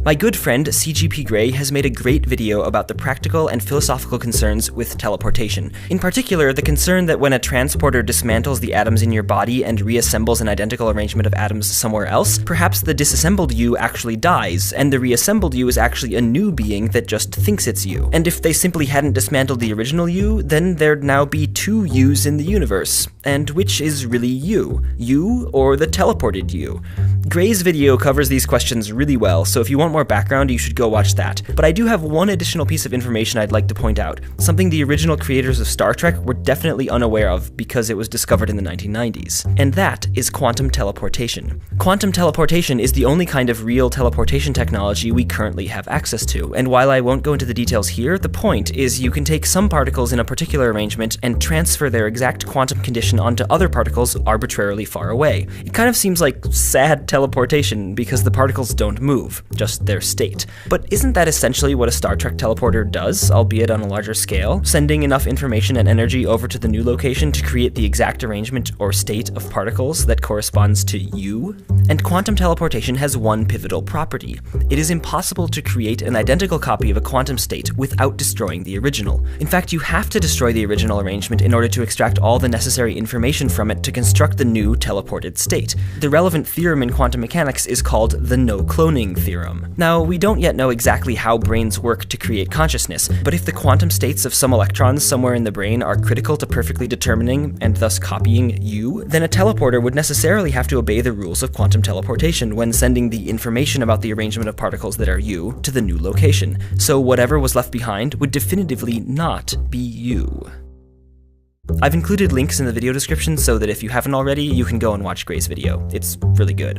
My good friend CGP Grey has made a great video about the practical and philosophical concerns with teleportation. In particular, the concern that when a transporter dismantles the atoms in your body and reassembles an identical arrangement of atoms somewhere else, perhaps the disassembled you actually dies, and the reassembled you is actually a new being that just thinks it's you. And if they simply hadn't dismantled the original you, then there'd now be two yous in the universe. And which is really you? You or the teleported you? Grey's video covers these questions really well, so if you want more background, you should go watch that. But I do have one additional piece of information I'd like to point out, something the original creators of Star Trek were definitely unaware of because it was discovered in the 1990s. And that is quantum teleportation. Quantum teleportation is the only kind of real teleportation technology we currently have access to, and while I won't go into the details here, the point is you can take some particles in a particular arrangement and transfer their exact quantum condition onto other particles arbitrarily far away. It kind of seems like sad teleportation because the particles don't move, just their state. But isn't that essentially what a Star Trek teleporter does, albeit on a larger scale? Sending enough information and energy over to the new location to create the exact arrangement or state of particles that corresponds to you? And quantum teleportation has one pivotal property. It is impossible to create an identical copy of a quantum state without destroying the original. In fact, you have to destroy the original arrangement in order to extract all the necessary information from it to construct the new teleported state. The relevant theorem in quantum mechanics is called the no-cloning theorem. Now, we don't yet know exactly how brains work to create consciousness, but if the quantum states of some electrons somewhere in the brain are critical to perfectly determining and thus copying you, then a teleporter would necessarily have to obey the rules of quantum teleportation when sending the information about the arrangement of particles that are you to the new location. So whatever was left behind would definitively not be you. I've included links in the video description so that if you haven't already, you can go and watch Grey's video. It's really good.